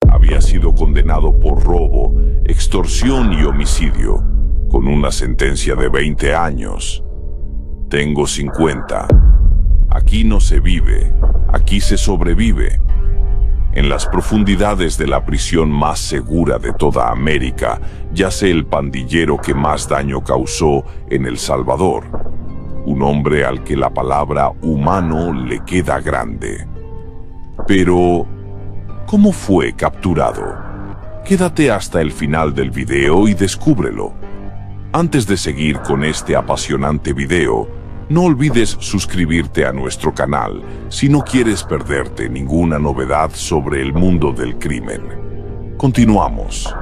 Había sido condenado por robo, extorsión y homicidio, con una sentencia de 20 años. Tengo 50. Aquí no se vive, aquí se sobrevive. En las profundidades de la prisión más segura de toda América, yace el pandillero que más daño causó en El Salvador. Un hombre al que la palabra humano le queda grande. Pero, ¿cómo fue capturado? Quédate hasta el final del video y descúbrelo. Antes de seguir con este apasionante video, no olvides suscribirte a nuestro canal si no quieres perderte ninguna novedad sobre el mundo del crimen. Continuamos.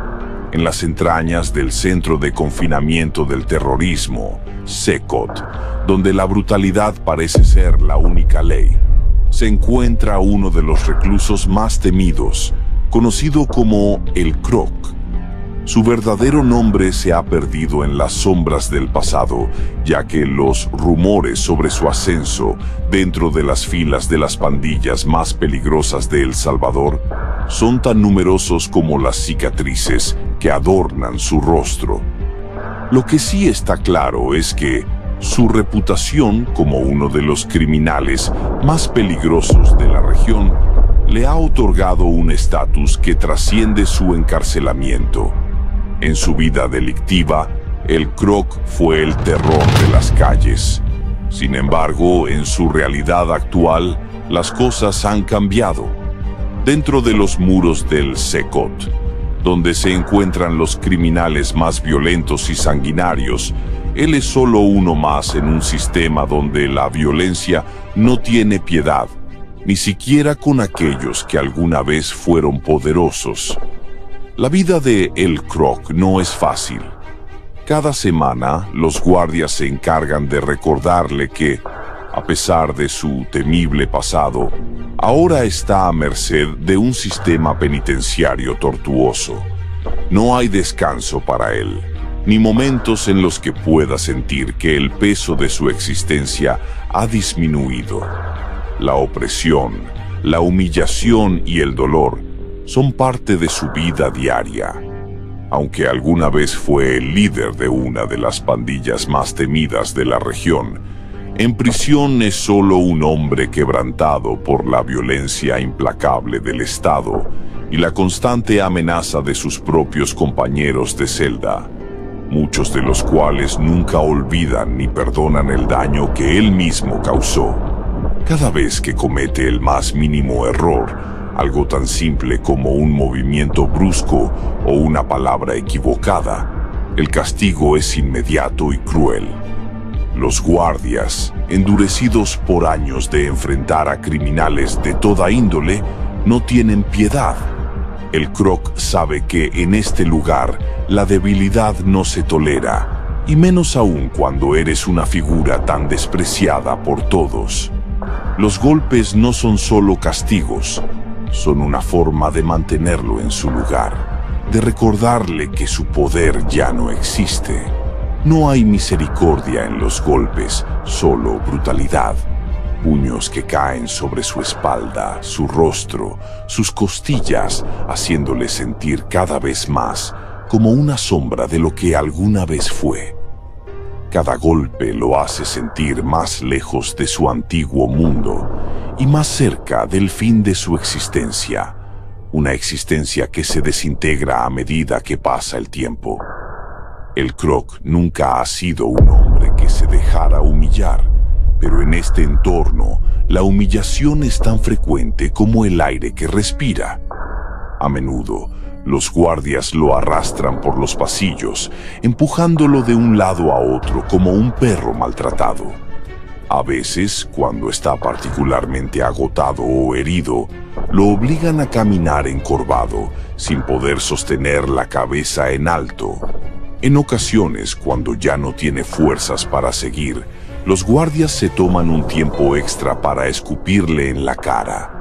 En las entrañas del Centro de Confinamiento del Terrorismo, CECOT, donde la brutalidad parece ser la única ley, se encuentra uno de los reclusos más temidos, conocido como el Croc. Su verdadero nombre se ha perdido en las sombras del pasado, ya que los rumores sobre su ascenso dentro de las filas de las pandillas más peligrosas de El Salvador son tan numerosos como las cicatrices que adornan su rostro. Lo que sí está claro es que su reputación como uno de los criminales más peligrosos de la región le ha otorgado un estatus que trasciende su encarcelamiento. En su vida delictiva, el Croc fue el terror de las calles. Sin embargo, en su realidad actual, las cosas han cambiado. Dentro de los muros del CECOT, donde se encuentran los criminales más violentos y sanguinarios, él es solo uno más en un sistema donde la violencia no tiene piedad, ni siquiera con aquellos que alguna vez fueron poderosos. La vida de El Croc no es fácil. Cada semana, los guardias se encargan de recordarle que, a pesar de su temible pasado, ahora está a merced de un sistema penitenciario tortuoso. No hay descanso para él, ni momentos en los que pueda sentir que el peso de su existencia ha disminuido. La opresión, la humillación y el dolor son parte de su vida diaria. Aunque alguna vez fue el líder de una de las pandillas más temidas de la región, en prisión es solo un hombre quebrantado por la violencia implacable del Estado y la constante amenaza de sus propios compañeros de celda, muchos de los cuales nunca olvidan ni perdonan el daño que él mismo causó. Cada vez que comete el más mínimo error, algo tan simple como un movimiento brusco o una palabra equivocada, el castigo es inmediato y cruel. Los guardias, endurecidos por años de enfrentar a criminales de toda índole, no tienen piedad. El Croc sabe que en este lugar la debilidad no se tolera, y menos aún cuando eres una figura tan despreciada por todos. Los golpes no son solo castigos, son una forma de mantenerlo en su lugar, de recordarle que su poder ya no existe. No hay misericordia en los golpes, solo brutalidad. Puños que caen sobre su espalda, su rostro, sus costillas, haciéndole sentir cada vez más como una sombra de lo que alguna vez fue. Cada golpe lo hace sentir más lejos de su antiguo mundo y más cerca del fin de su existencia, una existencia que se desintegra a medida que pasa el tiempo. El Croc nunca ha sido un hombre que se dejara humillar, pero en este entorno la humillación es tan frecuente como el aire que respira. A menudo, los guardias lo arrastran por los pasillos, empujándolo de un lado a otro como un perro maltratado. A veces, cuando está particularmente agotado o herido, lo obligan a caminar encorvado, sin poder sostener la cabeza en alto. En ocasiones, cuando ya no tiene fuerzas para seguir, los guardias se toman un tiempo extra para escupirle en la cara.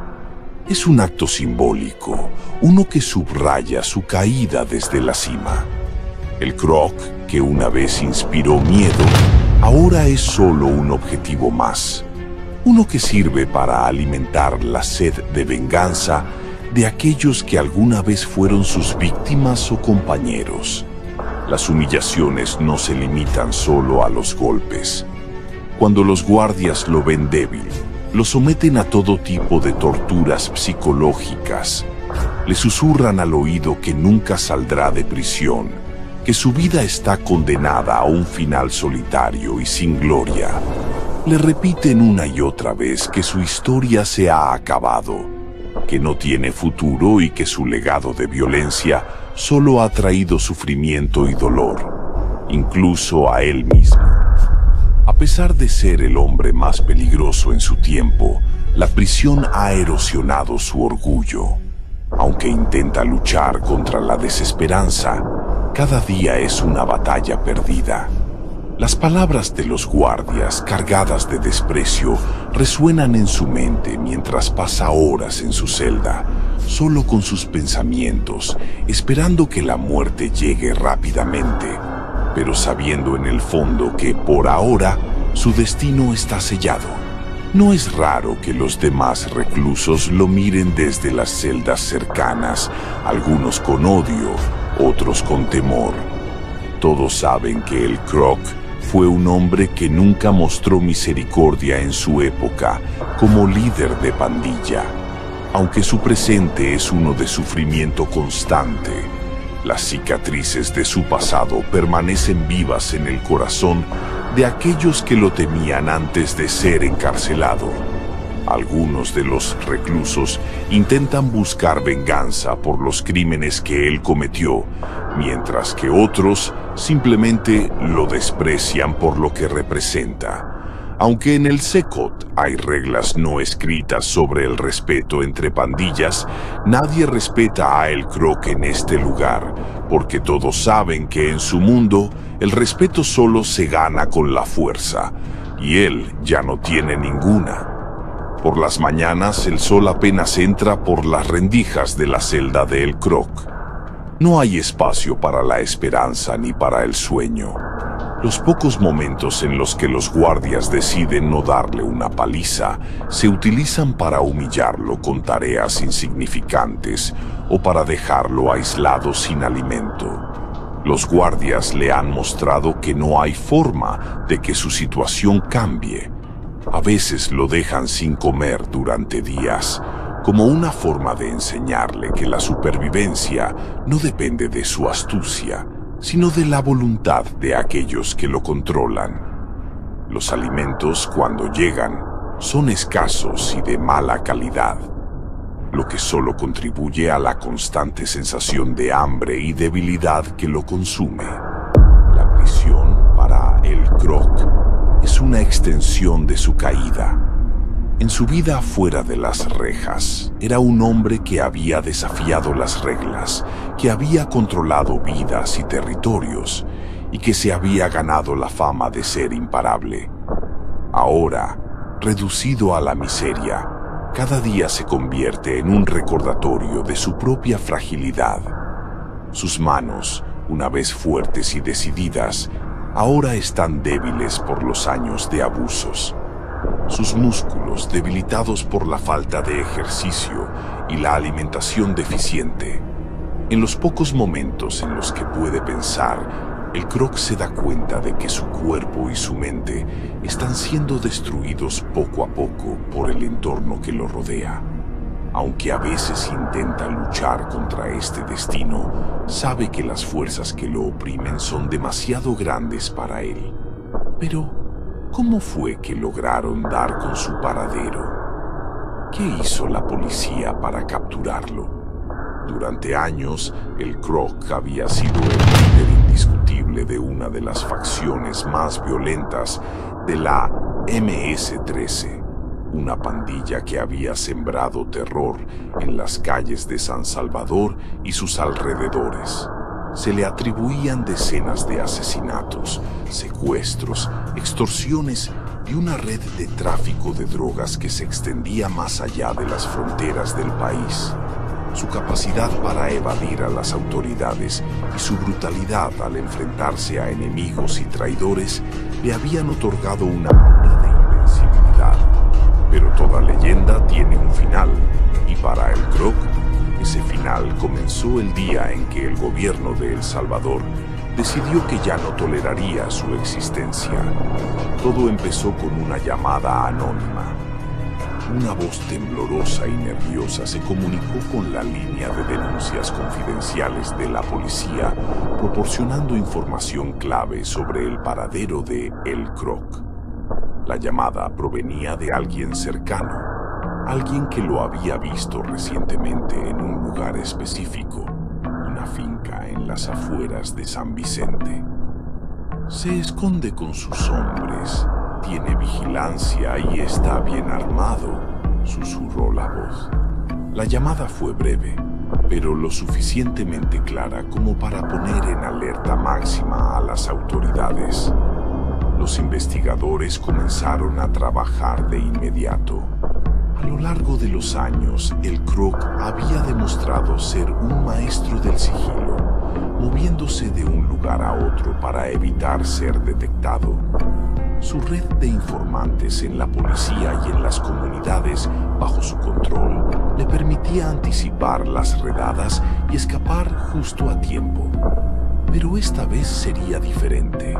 Es un acto simbólico, uno que subraya su caída desde la cima. El Croc, que una vez inspiró miedo, ahora es solo un objetivo más. Uno que sirve para alimentar la sed de venganza de aquellos que alguna vez fueron sus víctimas o compañeros. Las humillaciones no se limitan solo a los golpes. Cuando los guardias lo ven débil, lo someten a todo tipo de torturas psicológicas. Le susurran al oído que nunca saldrá de prisión, que su vida está condenada a un final solitario y sin gloria. Le repiten una y otra vez que su historia se ha acabado, que no tiene futuro y que su legado de violencia solo ha traído sufrimiento y dolor, incluso a él mismo. A pesar de ser el hombre más peligroso en su tiempo, la prisión ha erosionado su orgullo. Aunque intenta luchar contra la desesperanza, cada día es una batalla perdida. Las palabras de los guardias, cargadas de desprecio, resuenan en su mente mientras pasa horas en su celda, solo con sus pensamientos, esperando que la muerte llegue rápidamente, pero sabiendo en el fondo que, por ahora, su destino está sellado. No es raro que los demás reclusos lo miren desde las celdas cercanas, algunos con odio, otros con temor. Todos saben que el Croc fue un hombre que nunca mostró misericordia en su época como líder de pandilla. Aunque su presente es uno de sufrimiento constante, las cicatrices de su pasado permanecen vivas en el corazón de aquellos que lo temían antes de ser encarcelado. Algunos de los reclusos intentan buscar venganza por los crímenes que él cometió, mientras que otros simplemente lo desprecian por lo que representa. Aunque en el Secot hay reglas no escritas sobre el respeto entre pandillas, nadie respeta a El Croc en este lugar, porque todos saben que en su mundo el respeto solo se gana con la fuerza, y él ya no tiene ninguna. Por las mañanas el sol apenas entra por las rendijas de la celda de El Croc. No hay espacio para la esperanza ni para el sueño. Los pocos momentos en los que los guardias deciden no darle una paliza se utilizan para humillarlo con tareas insignificantes o para dejarlo aislado sin alimento. Los guardias le han mostrado que no hay forma de que su situación cambie. A veces lo dejan sin comer durante días, como una forma de enseñarle que la supervivencia no depende de su astucia, sino de la voluntad de aquellos que lo controlan. Los alimentos, cuando llegan, son escasos y de mala calidad, lo que solo contribuye a la constante sensación de hambre y debilidad que lo consume. La prisión para El Croc es una extensión de su caída. En su vida fuera de las rejas, era un hombre que había desafiado las reglas, que había controlado vidas y territorios, y que se había ganado la fama de ser imparable. Ahora, reducido a la miseria, cada día se convierte en un recordatorio de su propia fragilidad. Sus manos, una vez fuertes y decididas, ahora están débiles por los años de abusos. Sus músculos, debilitados por la falta de ejercicio y la alimentación deficiente. En los pocos momentos en los que puede pensar, El Croc se da cuenta de que su cuerpo y su mente están siendo destruidos poco a poco por el entorno que lo rodea. Aunque a veces intenta luchar contra este destino, sabe que las fuerzas que lo oprimen son demasiado grandes para él. Pero, ¿cómo fue que lograron dar con su paradero? ¿Qué hizo la policía para capturarlo? Durante años, El Croc había sido el líder indiscutible de una de las facciones más violentas de la MS-13, una pandilla que había sembrado terror en las calles de San Salvador y sus alrededores. Se le atribuían decenas de asesinatos, secuestros, extorsiones y una red de tráfico de drogas que se extendía más allá de las fronteras del país. Su capacidad para evadir a las autoridades y su brutalidad al enfrentarse a enemigos y traidores le habían otorgado una aura de invencibilidad. Pero toda leyenda tiene un final, y para El Croc, ese final comenzó el día en que el gobierno de El Salvador decidió que ya no toleraría su existencia. Todo empezó con una llamada anónima. Una voz temblorosa y nerviosa se comunicó con la línea de denuncias confidenciales de la policía, proporcionando información clave sobre el paradero de El Croc. La llamada provenía de alguien cercano, alguien que lo había visto recientemente en un lugar específico, una finca en las afueras de San Vicente. Se esconde con sus hombres, tiene vigilancia y está bien armado, susurró la voz. La llamada fue breve, pero lo suficientemente clara como para poner en alerta máxima a las autoridades. Los investigadores comenzaron a trabajar de inmediato. A lo largo de los años, el Croc había demostrado ser un maestro del sigilo, moviéndose de un lugar a otro para evitar ser detectado. Su red de informantes en la policía y en las comunidades bajo su control le permitía anticipar las redadas y escapar justo a tiempo. Pero esta vez sería diferente.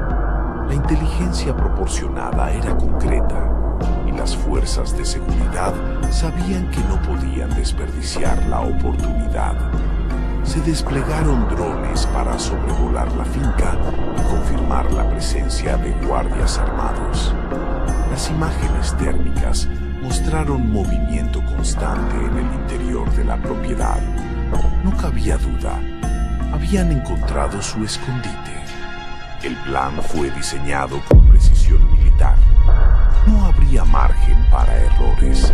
La inteligencia proporcionada era concreta y las fuerzas de seguridad sabían que no podían desperdiciar la oportunidad. Se desplegaron drones para sobrevolar la finca y confirmar la presencia de guardias armados. Las imágenes térmicas mostraron movimiento constante en el interior de la propiedad. No cabía duda, habían encontrado su escondite. El plan fue diseñado con precisión militar. No habría margen para errores.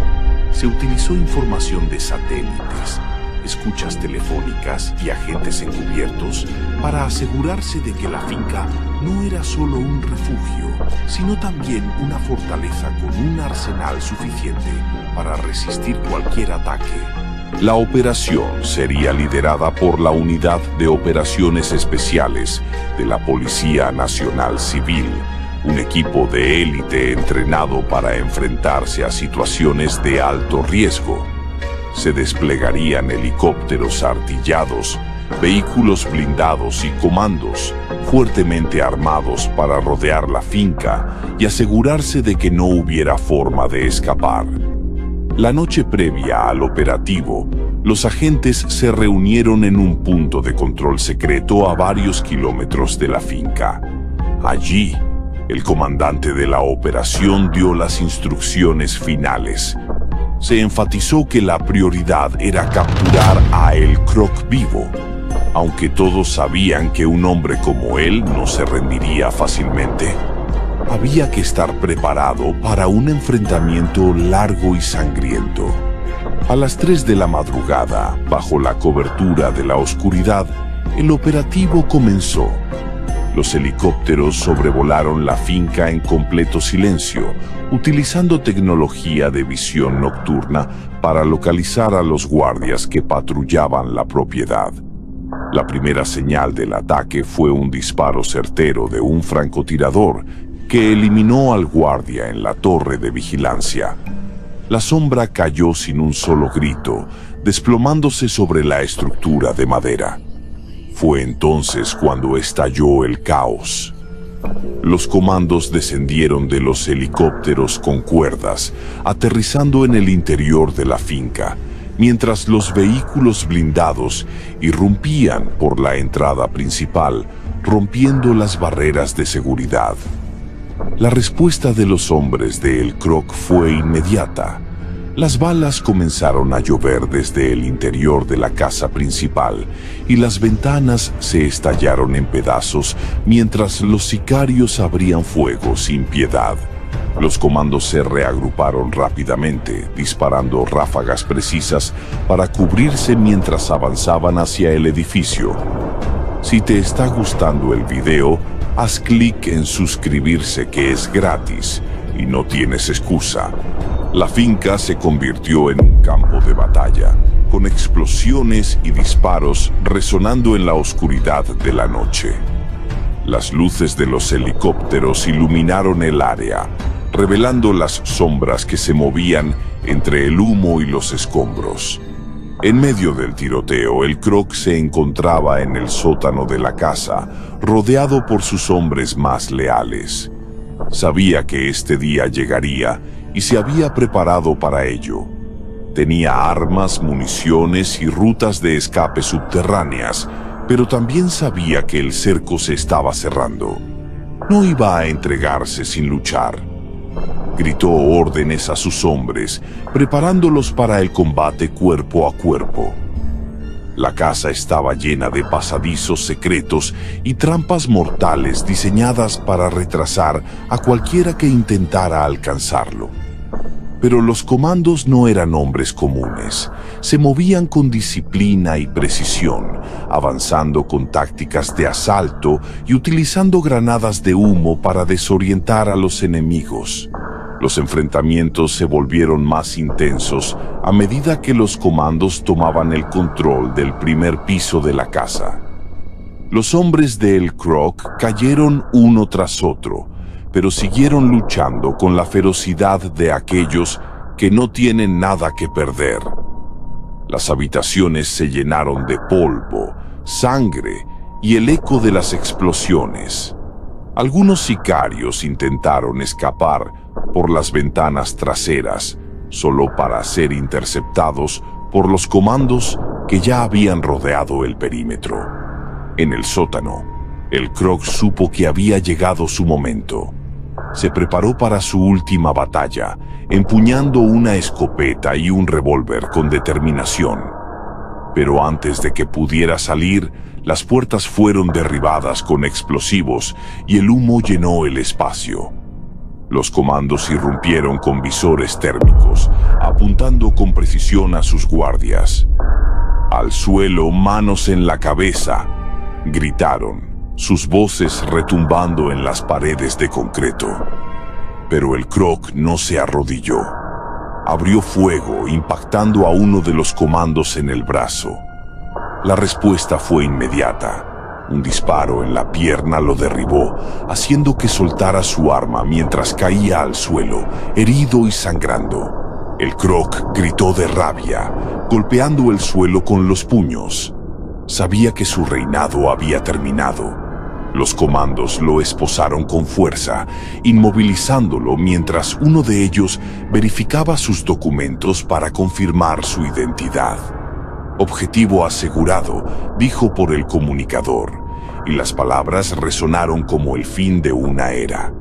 Se utilizó información de satélites, escuchas telefónicas y agentes encubiertos para asegurarse de que la finca no era solo un refugio, sino también una fortaleza con un arsenal suficiente para resistir cualquier ataque. La operación sería liderada por la Unidad de Operaciones Especiales de la Policía Nacional Civil, un equipo de élite entrenado para enfrentarse a situaciones de alto riesgo. Se desplegarían helicópteros artillados, vehículos blindados y comandos fuertemente armados para rodear la finca y asegurarse de que no hubiera forma de escapar. La noche previa al operativo, los agentes se reunieron en un punto de control secreto a varios kilómetros de la finca. Allí, el comandante de la operación dio las instrucciones finales. Se enfatizó que la prioridad era capturar a El Croc vivo, aunque todos sabían que un hombre como él no se rendiría fácilmente. Había que estar preparado para un enfrentamiento largo y sangriento. A las 3 de la madrugada, bajo la cobertura de la oscuridad, el operativo comenzó. Los helicópteros sobrevolaron la finca en completo silencio, utilizando tecnología de visión nocturna para localizar a los guardias que patrullaban la propiedad. La primera señal del ataque fue un disparo certero de un francotirador que eliminó al guardia en la torre de vigilancia. La sombra cayó sin un solo grito, desplomándose sobre la estructura de madera. Fue entonces cuando estalló el caos. Los comandos descendieron de los helicópteros con cuerdas, aterrizando en el interior de la finca, mientras los vehículos blindados irrumpían por la entrada principal, rompiendo las barreras de seguridad. La respuesta de los hombres de El Croc fue inmediata. Las balas comenzaron a llover desde el interior de la casa principal y las ventanas se estallaron en pedazos mientras los sicarios abrían fuego sin piedad. Los comandos se reagruparon rápidamente, disparando ráfagas precisas para cubrirse mientras avanzaban hacia el edificio. Si te está gustando el video, haz clic en suscribirse, que es gratis y no tienes excusa. La finca se convirtió en un campo de batalla, con explosiones y disparos resonando en la oscuridad de la noche. Las luces de los helicópteros iluminaron el área, revelando las sombras que se movían entre el humo y los escombros. En medio del tiroteo, el Croc se encontraba en el sótano de la casa, rodeado por sus hombres más leales. Sabía que este día llegaría y se había preparado para ello. Tenía armas, municiones y rutas de escape subterráneas, pero también sabía que el cerco se estaba cerrando. No iba a entregarse sin luchar. Gritó órdenes a sus hombres, preparándolos para el combate cuerpo a cuerpo. La casa estaba llena de pasadizos secretos y trampas mortales diseñadas para retrasar a cualquiera que intentara alcanzarlo. Pero los comandos no eran hombres comunes. Se movían con disciplina y precisión, avanzando con tácticas de asalto y utilizando granadas de humo para desorientar a los enemigos. Los enfrentamientos se volvieron más intensos a medida que los comandos tomaban el control del primer piso de la casa. Los hombres de El Croc cayeron uno tras otro, pero siguieron luchando con la ferocidad de aquellos que no tienen nada que perder. Las habitaciones se llenaron de polvo, sangre y el eco de las explosiones. Algunos sicarios intentaron escapar por las ventanas traseras, solo para ser interceptados por los comandos que ya habían rodeado el perímetro. En el sótano, el Croc supo que había llegado su momento. Se preparó para su última batalla, empuñando una escopeta y un revólver con determinación. Pero antes de que pudiera salir, las puertas fueron derribadas con explosivos y el humo llenó el espacio. Los comandos irrumpieron con visores térmicos, apuntando con precisión a sus guardias. «Al suelo, manos en la cabeza», gritaron, sus voces retumbando en las paredes de concreto. Pero el Croc no se arrodilló. Abrió fuego, impactando a uno de los comandos en el brazo. La respuesta fue inmediata. Un disparo en la pierna lo derribó, haciendo que soltara su arma mientras caía al suelo, herido y sangrando. El Croc gritó de rabia, golpeando el suelo con los puños. Sabía que su reinado había terminado. Los comandos lo esposaron con fuerza, inmovilizándolo mientras uno de ellos verificaba sus documentos para confirmar su identidad. «Objetivo asegurado», dijo por el comunicador, y las palabras resonaron como el fin de una era.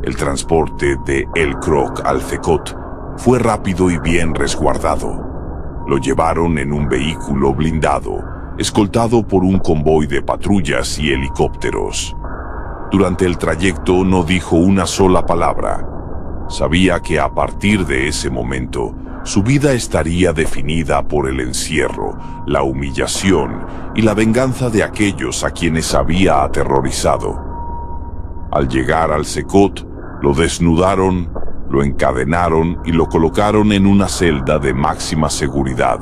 El transporte de El Croc al CECOT fue rápido y bien resguardado. Lo llevaron en un vehículo blindado, escoltado por un convoy de patrullas y helicópteros. Durante el trayecto no dijo una sola palabra. Sabía que a partir de ese momento, su vida estaría definida por el encierro, la humillación y la venganza de aquellos a quienes había aterrorizado. Al llegar al CECOT, lo desnudaron, lo encadenaron y lo colocaron en una celda de máxima seguridad,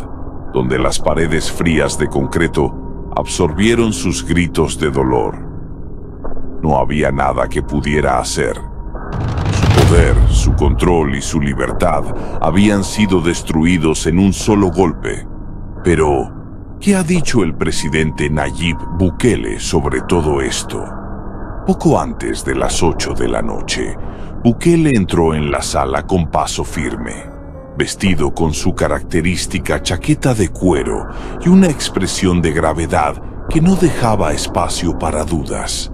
donde las paredes frías de concreto absorbieron sus gritos de dolor. No había nada que pudiera hacer. Su poder, su control y su libertad habían sido destruidos en un solo golpe. Pero, ¿qué ha dicho el presidente Nayib Bukele sobre todo esto? Poco antes de las 8 de la noche, Bukele entró en la sala con paso firme, vestido con su característica chaqueta de cuero y una expresión de gravedad que no dejaba espacio para dudas.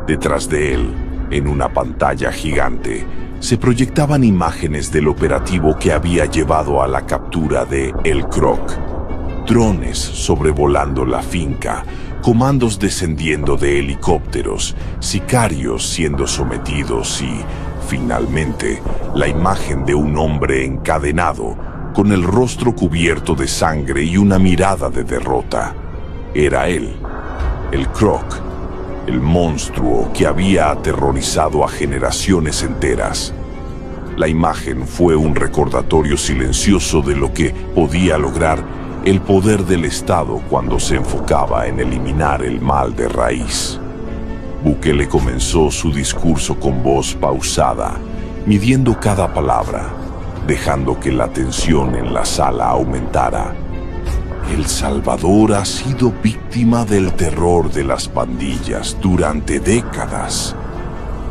Detrás de él, en una pantalla gigante, se proyectaban imágenes del operativo que había llevado a la captura de El Croc. Drones sobrevolando la finca, comandos descendiendo de helicópteros, sicarios siendo sometidos y, finalmente, la imagen de un hombre encadenado, con el rostro cubierto de sangre y una mirada de derrota. Era él, El Croc, el monstruo que había aterrorizado a generaciones enteras. La imagen fue un recordatorio silencioso de lo que podía lograr el poder del Estado cuando se enfocaba en eliminar el mal de raíz. Bukele comenzó su discurso con voz pausada, midiendo cada palabra, dejando que la tensión en la sala aumentara. El Salvador ha sido víctima del terror de las pandillas durante décadas.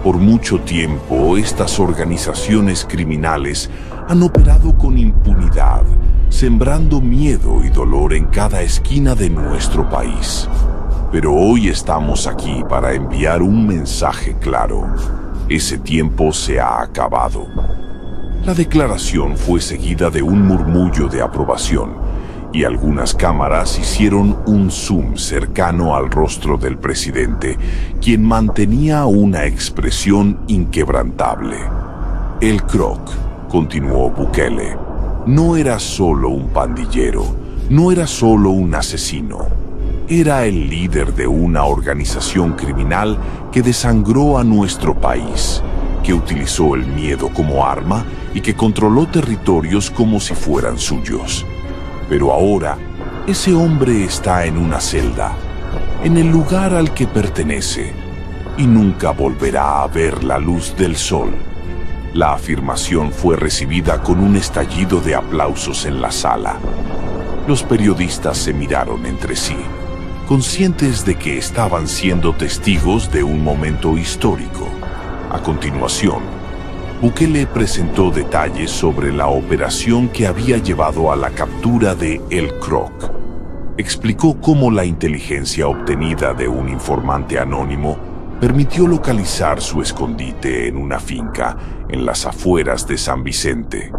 Por mucho tiempo, estas organizaciones criminales han operado con impunidad, sembrando miedo y dolor en cada esquina de nuestro país. Pero hoy estamos aquí para enviar un mensaje claro. Ese tiempo se ha acabado. La declaración fue seguida de un murmullo de aprobación, y algunas cámaras hicieron un zoom cercano al rostro del presidente, quien mantenía una expresión inquebrantable. El Croc, continuó Bukele, no era solo un pandillero, no era solo un asesino. Era el líder de una organización criminal que desangró a nuestro país, que utilizó el miedo como arma y que controló territorios como si fueran suyos. Pero ahora, ese hombre está en una celda, en el lugar al que pertenece, y nunca volverá a ver la luz del sol. La afirmación fue recibida con un estallido de aplausos en la sala. Los periodistas se miraron entre sí, conscientes de que estaban siendo testigos de un momento histórico. A continuación, Bukele presentó detalles sobre la operación que había llevado a la captura de El Croc. Explicó cómo la inteligencia obtenida de un informante anónimo permitió localizar su escondite en una finca en las afueras de San Vicente.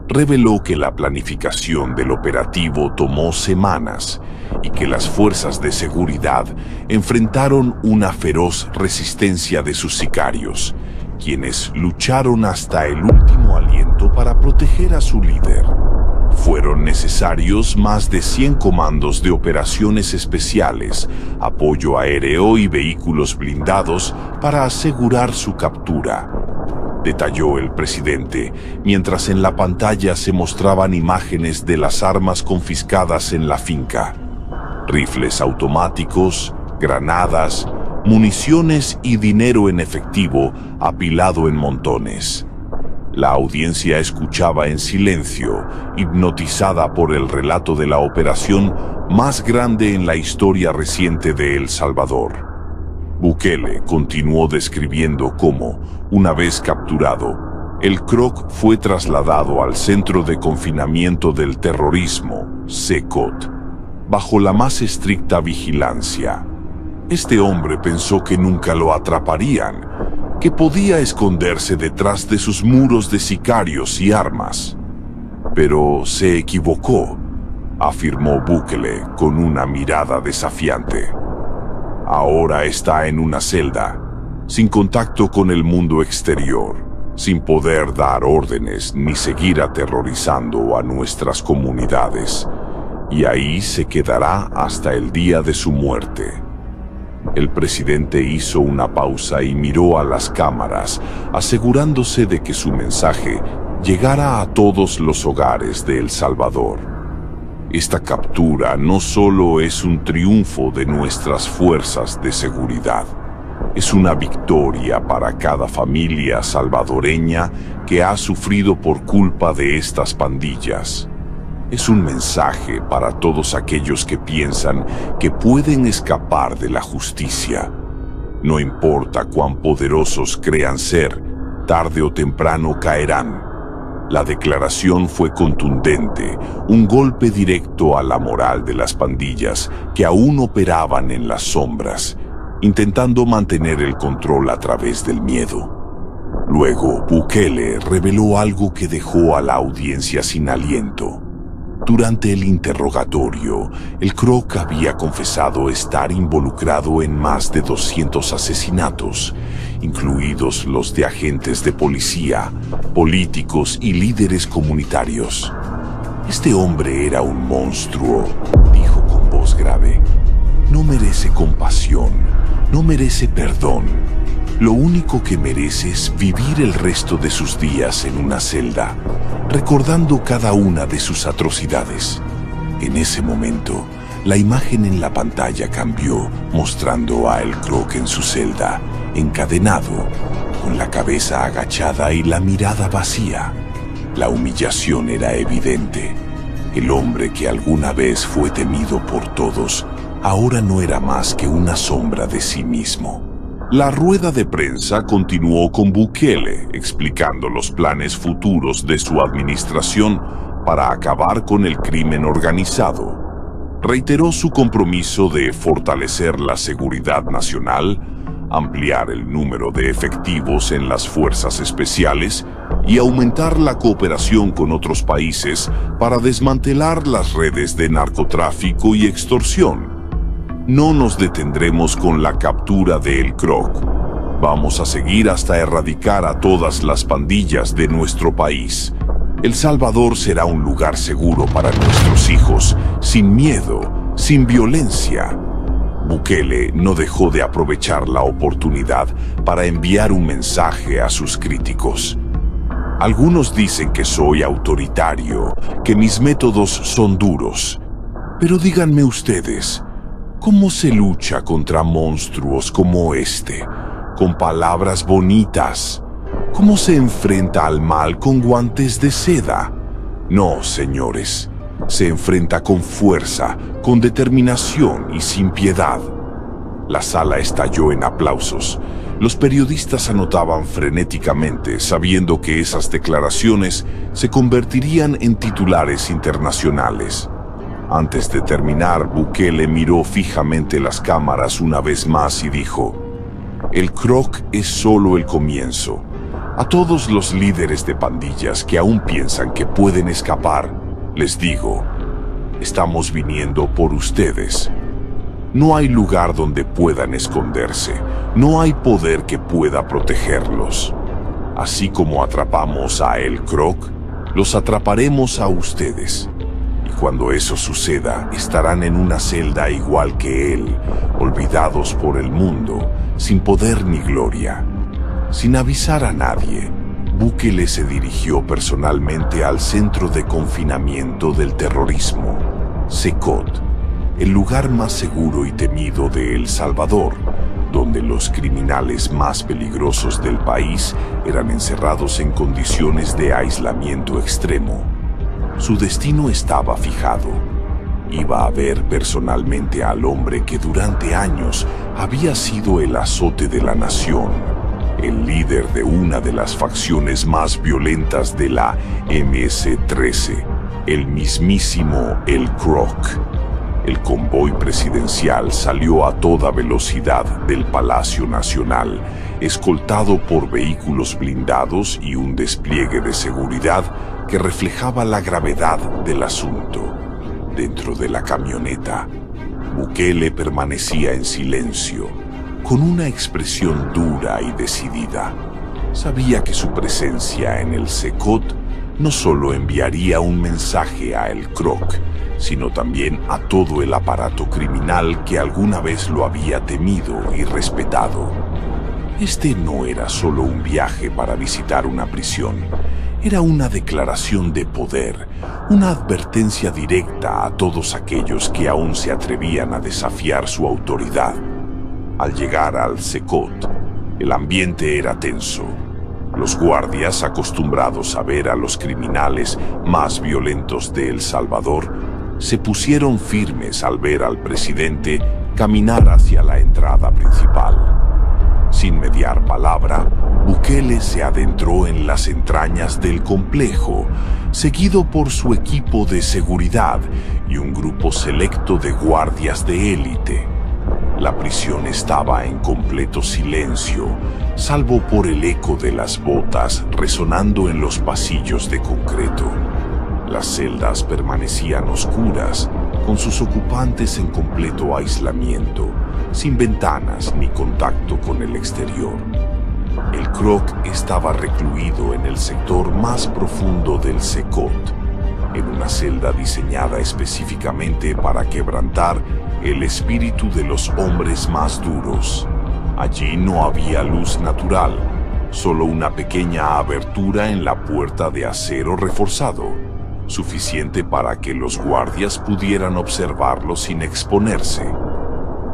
Reveló que la planificación del operativo tomó semanas y que las fuerzas de seguridad enfrentaron una feroz resistencia de sus sicarios, quienes lucharon hasta el último aliento para proteger a su líder. Fueron necesarios más de 100 comandos de operaciones especiales, apoyo aéreo y vehículos blindados para asegurar su captura, detalló el presidente, mientras en la pantalla se mostraban imágenes de las armas confiscadas en la finca: rifles automáticos, granadas, municiones y dinero en efectivo apilado en montones. La audiencia escuchaba en silencio, hipnotizada por el relato de la operación más grande en la historia reciente de El Salvador. Bukele continuó describiendo cómo, una vez capturado, el Croc fue trasladado al Centro de Confinamiento del Terrorismo, CECOT, bajo la más estricta vigilancia. Este hombre pensó que nunca lo atraparían, que podía esconderse detrás de sus muros de sicarios y armas. Pero se equivocó, afirmó Bukele con una mirada desafiante. Ahora está en una celda, sin contacto con el mundo exterior, sin poder dar órdenes ni seguir aterrorizando a nuestras comunidades, y ahí se quedará hasta el día de su muerte. El presidente hizo una pausa y miró a las cámaras, asegurándose de que su mensaje llegara a todos los hogares de El Salvador. Esta captura no solo es un triunfo de nuestras fuerzas de seguridad, es una victoria para cada familia salvadoreña que ha sufrido por culpa de estas pandillas. Es un mensaje para todos aquellos que piensan que pueden escapar de la justicia. No importa cuán poderosos crean ser, tarde o temprano caerán. La declaración fue contundente, un golpe directo a la moral de las pandillas que aún operaban en las sombras, intentando mantener el control a través del miedo. Luego, Bukele reveló algo que dejó a la audiencia sin aliento. Durante el interrogatorio, el Croc había confesado estar involucrado en más de 200 asesinatos, incluidos los de agentes de policía, políticos y líderes comunitarios. Este hombre era un monstruo, dijo con voz grave. No merece compasión, no merece perdón. Lo único que merece es vivir el resto de sus días en una celda, recordando cada una de sus atrocidades. En ese momento, la imagen en la pantalla cambió, mostrando a El Croc en su celda, encadenado, con la cabeza agachada y la mirada vacía. La humillación era evidente. El hombre que alguna vez fue temido por todos, ahora no era más que una sombra de sí mismo. La rueda de prensa continuó con Bukele, explicando los planes futuros de su administración para acabar con el crimen organizado. Reiteró su compromiso de fortalecer la seguridad nacional, ampliar el número de efectivos en las fuerzas especiales y aumentar la cooperación con otros países para desmantelar las redes de narcotráfico y extorsión. No nos detendremos con la captura de El Croc. Vamos a seguir hasta erradicar a todas las pandillas de nuestro país. El Salvador será un lugar seguro para nuestros hijos, sin miedo, sin violencia. Bukele no dejó de aprovechar la oportunidad para enviar un mensaje a sus críticos. Algunos dicen que soy autoritario, que mis métodos son duros. Pero díganme ustedes, ¿cómo se lucha contra monstruos como este, con palabras bonitas? ¿Cómo se enfrenta al mal con guantes de seda? No, señores, se enfrenta con fuerza, con determinación y sin piedad. La sala estalló en aplausos. Los periodistas anotaban frenéticamente, sabiendo que esas declaraciones se convertirían en titulares internacionales. Antes de terminar, Bukele miró fijamente las cámaras una vez más y dijo: "El Croc es solo el comienzo. A todos los líderes de pandillas que aún piensan que pueden escapar, les digo, estamos viniendo por ustedes. No hay lugar donde puedan esconderse, no hay poder que pueda protegerlos. Así como atrapamos a El Croc, los atraparemos a ustedes. Y cuando eso suceda, estarán en una celda igual que él, olvidados por el mundo, sin poder ni gloria". Sin avisar a nadie, Bukele se dirigió personalmente al centro de confinamiento del terrorismo, Secot, el lugar más seguro y temido de El Salvador, donde los criminales más peligrosos del país eran encerrados en condiciones de aislamiento extremo. Su destino estaba fijado. Iba a ver personalmente al hombre que durante años había sido el azote de la nación, el líder de una de las facciones más violentas de la MS-13, el mismísimo El Croc. El convoy presidencial salió a toda velocidad del Palacio Nacional, escoltado por vehículos blindados y un despliegue de seguridad que reflejaba la gravedad del asunto. Dentro de la camioneta, Bukele permanecía en silencio, con una expresión dura y decidida. Sabía que su presencia en el Secot no solo enviaría un mensaje a El Croc, sino también a todo el aparato criminal que alguna vez lo había temido y respetado. Este no era solo un viaje para visitar una prisión, era una declaración de poder, una advertencia directa a todos aquellos que aún se atrevían a desafiar su autoridad. Al llegar al Secot, el ambiente era tenso. Los guardias, acostumbrados a ver a los criminales más violentos de El Salvador, se pusieron firmes al ver al presidente caminar hacia la entrada principal. Sin mediar palabra, Bukele se adentró en las entrañas del complejo, seguido por su equipo de seguridad y un grupo selecto de guardias de élite. La prisión estaba en completo silencio, salvo por el eco de las botas resonando en los pasillos de concreto. Las celdas permanecían oscuras, con sus ocupantes en completo aislamiento, sin ventanas ni contacto con el exterior. El Croc estaba recluido en el sector más profundo del Secot, en una celda diseñada específicamente para quebrantar el espíritu de los hombres más duros. Allí no había luz natural, solo una pequeña abertura en la puerta de acero reforzado, suficiente para que los guardias pudieran observarlo sin exponerse.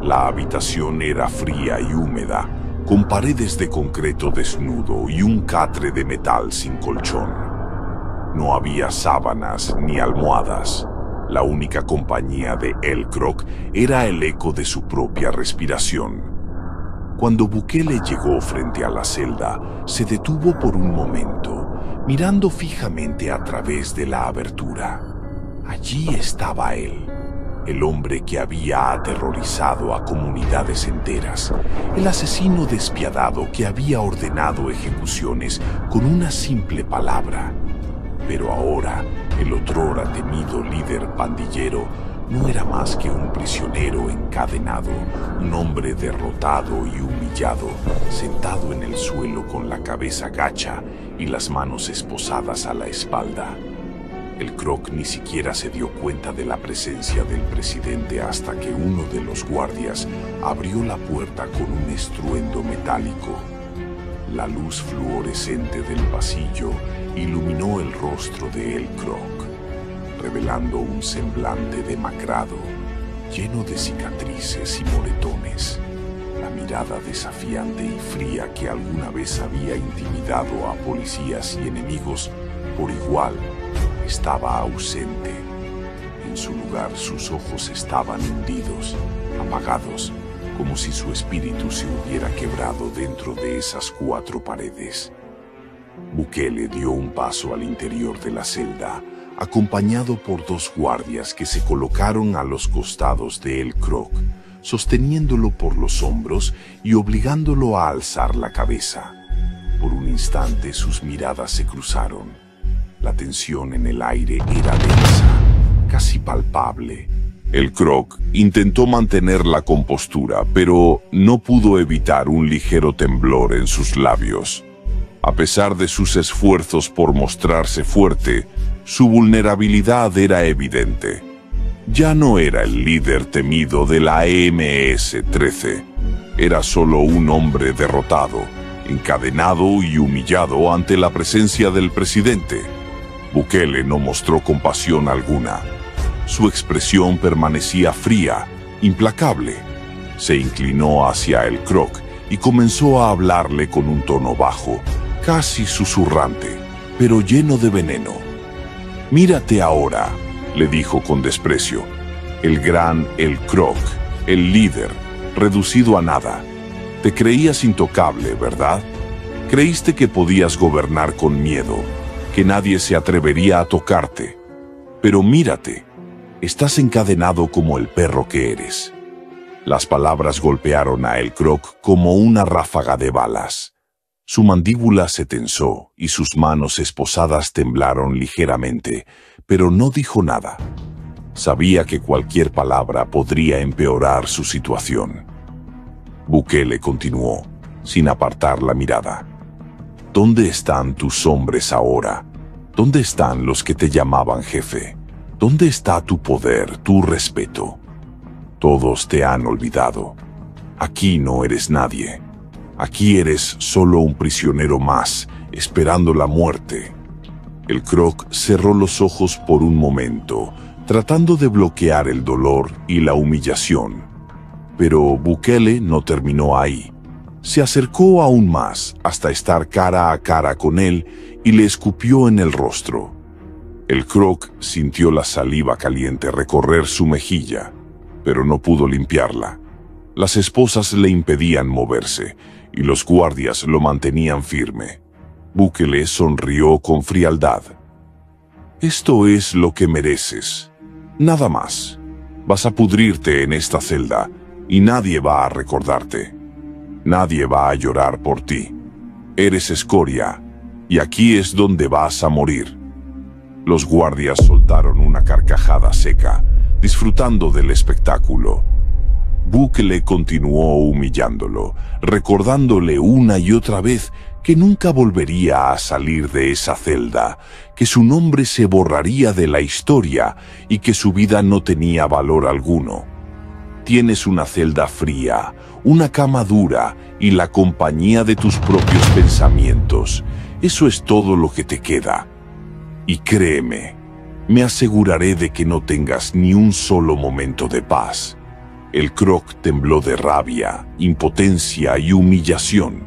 La habitación era fría y húmeda, con paredes de concreto desnudo y un catre de metal sin colchón. No había sábanas ni almohadas. La única compañía de El Croc era el eco de su propia respiración. Cuando Bukele llegó frente a la celda, se detuvo por un momento, mirando fijamente a través de la abertura. Allí estaba él, el hombre que había aterrorizado a comunidades enteras, el asesino despiadado que había ordenado ejecuciones con una simple palabra. Pero ahora, el otrora temido líder pandillero no era más que un prisionero encadenado, un hombre derrotado y humillado, sentado en el suelo con la cabeza gacha y las manos esposadas a la espalda. El Croc ni siquiera se dio cuenta de la presencia del presidente hasta que uno de los guardias abrió la puerta con un estruendo metálico. La luz fluorescente del pasillo iluminó el rostro de El Croc, revelando un semblante demacrado, lleno de cicatrices y moretones. La mirada desafiante y fría que alguna vez había intimidado a policías y enemigos por igual estaba ausente. En su lugar, sus ojos estaban hundidos, apagados, como si su espíritu se hubiera quebrado dentro de esas 4 paredes. Bukele dio un paso al interior de la celda, acompañado por 2 guardias que se colocaron a los costados de El Croc, sosteniéndolo por los hombros y obligándolo a alzar la cabeza. Por un instante sus miradas se cruzaron. La tensión en el aire era densa, casi palpable. El Croc intentó mantener la compostura, pero no pudo evitar un ligero temblor en sus labios. A pesar de sus esfuerzos por mostrarse fuerte, su vulnerabilidad era evidente. Ya no era el líder temido de la MS-13. Era solo un hombre derrotado, encadenado y humillado ante la presencia del presidente. Bukele no mostró compasión alguna. Su expresión permanecía fría, implacable. Se inclinó hacia El Croc y comenzó a hablarle con un tono bajo, casi susurrante, pero lleno de veneno. «Mírate ahora», le dijo con desprecio. «El gran El Croc, el líder, reducido a nada. Te creías intocable, ¿verdad? Creíste que podías gobernar con miedo, que nadie se atrevería a tocarte. Pero mírate, estás encadenado como el perro que eres». Las palabras golpearon a El Croc como una ráfaga de balas. Su mandíbula se tensó y sus manos esposadas temblaron ligeramente, pero no dijo nada. Sabía que cualquier palabra podría empeorar su situación. Bukele continuó, sin apartar la mirada. ¿Dónde están tus hombres ahora? ¿Dónde están los que te llamaban jefe? ¿Dónde está tu poder, tu respeto? Todos te han olvidado. Aquí no eres nadie. Aquí eres solo un prisionero más, esperando la muerte. El Croc cerró los ojos por un momento, tratando de bloquear el dolor y la humillación. Pero Bukele no terminó ahí. Se acercó aún más hasta estar cara a cara con él y le escupió en el rostro. El Croc sintió la saliva caliente recorrer su mejilla, pero no pudo limpiarla. Las esposas le impedían moverse y los guardias lo mantenían firme. Bukele sonrió con frialdad. «Esto es lo que mereces. Nada más. Vas a pudrirte en esta celda y nadie va a recordarte. Nadie va a llorar por ti. Eres escoria y aquí es donde vas a morir». Los guardias soltaron una carcajada seca, disfrutando del espectáculo. Bukele continuó humillándolo, recordándole una y otra vez que nunca volvería a salir de esa celda, que su nombre se borraría de la historia y que su vida no tenía valor alguno. Tienes una celda fría, una cama dura y la compañía de tus propios pensamientos. Eso es todo lo que te queda. Y créeme, me aseguraré de que no tengas ni un solo momento de paz. El Croc tembló de rabia, impotencia y humillación.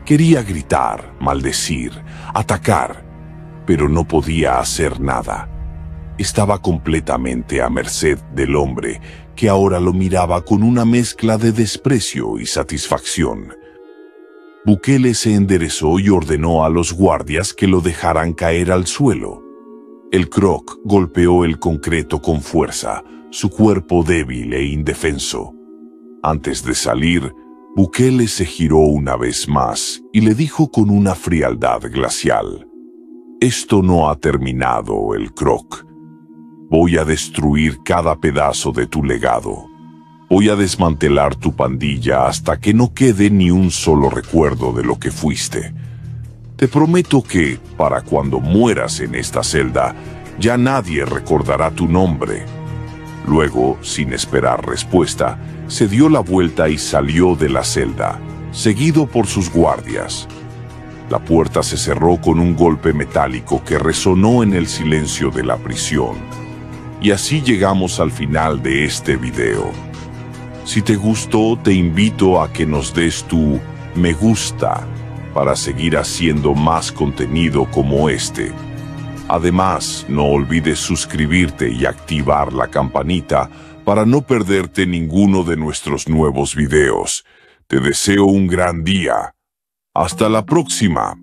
Quería gritar, maldecir, atacar, pero no podía hacer nada. Estaba completamente a merced del hombre, que ahora lo miraba con una mezcla de desprecio y satisfacción. Bukele se enderezó y ordenó a los guardias que lo dejaran caer al suelo. El Croc golpeó el concreto con fuerza, su cuerpo débil e indefenso. Antes de salir, Bukele se giró una vez más y le dijo con una frialdad glacial: «Esto no ha terminado, el Croc. Voy a destruir cada pedazo de tu legado. Voy a desmantelar tu pandilla hasta que no quede ni un solo recuerdo de lo que fuiste. Te prometo que, para cuando mueras en esta celda, ya nadie recordará tu nombre». Luego, sin esperar respuesta, se dio la vuelta y salió de la celda, seguido por sus guardias. La puerta se cerró con un golpe metálico que resonó en el silencio de la prisión. Y así llegamos al final de este video. Si te gustó, te invito a que nos des tu me gusta para seguir haciendo más contenido como este. Además, no olvides suscribirte y activar la campanita para no perderte ninguno de nuestros nuevos videos. Te deseo un gran día. Hasta la próxima.